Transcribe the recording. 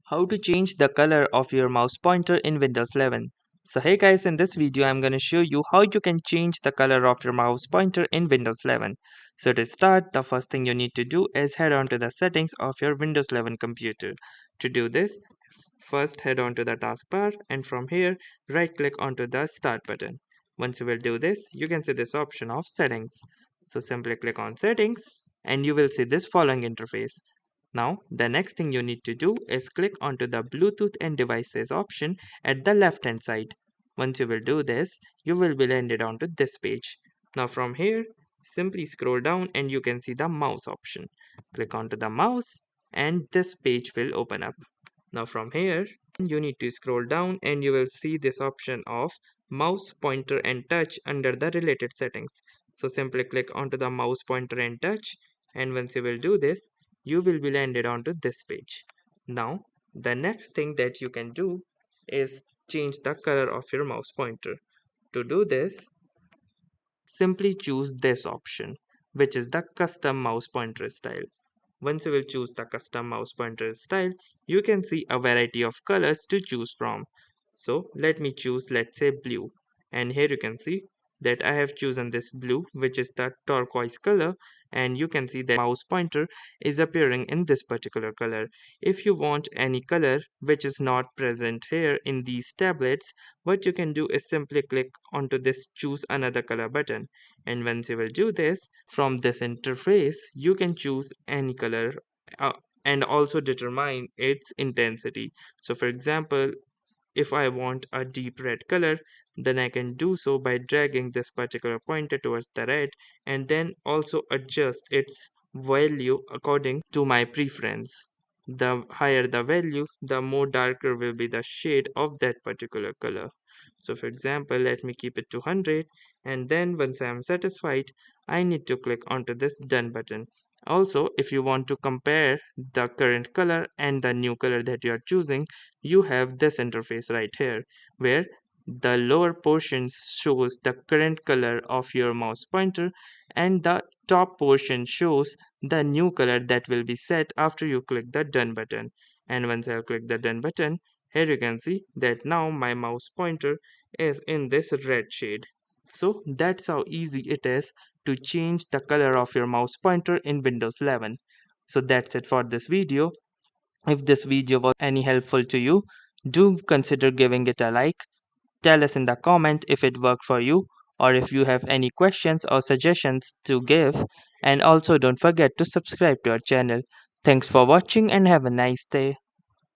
How to change the color of your mouse pointer in Windows 11. So hey guys, in this video I'm going to show you how you can change the color of your mouse pointer in Windows 11. So to start, the first thing you need to do is head on to the settings of your Windows 11 computer. To do this, first head on to the taskbar and from here right click onto the start button. Once you will do this, you can see this option of settings. So simply click on settings and you will see this following interface. Now, the next thing you need to do is click onto the Bluetooth and devices option at the left hand side. Once you will do this, you will be landed onto this page. Now from here, simply scroll down and you can see the mouse option. Click onto the mouse and this page will open up. Now from here, you need to scroll down and you will see this option of mouse pointer and touch under the related settings. So simply click onto the mouse pointer and touch, and once you will do this, you will be landed onto this page. Now, the next thing that you can do is change the color of your mouse pointer. To do this, simply choose this option, which is the custom mouse pointer style. Once you will choose the custom mouse pointer style, you can see a variety of colors to choose from. So let me choose, let's say, blue. And here you can see that I have chosen this blue, which is the turquoise color, and you can see that mouse pointer is appearing in this particular color. If you want any color which is not present here in these tablets, what you can do is simply click onto this choose another color button, and once you will do this, from this interface you can choose any color and also determine its intensity. So for example, if I want a deep red color, then I can do so by dragging this particular pointer towards the red and then also adjust its value according to my preference. The higher the value, the more darker will be the shade of that particular color. So for example, let me keep it to 100, and then once I am satisfied, I need to click onto this done button. Also, if you want to compare the current color and the new color that you are choosing, you have this interface right here, where the lower portions shows the current color of your mouse pointer and the top portion shows the new color that will be set after you click the done button. And once I click the done button, here you can see that now my mouse pointer is in this red shade. So that's how easy it is to change the color of your mouse pointer in Windows 11. So that's it for this video. If this video was any helpful to you, do consider giving it a like. Tell us in the comment if it worked for you or if you have any questions or suggestions to give. And also don't forget to subscribe to our channel. Thanks for watching and have a nice day.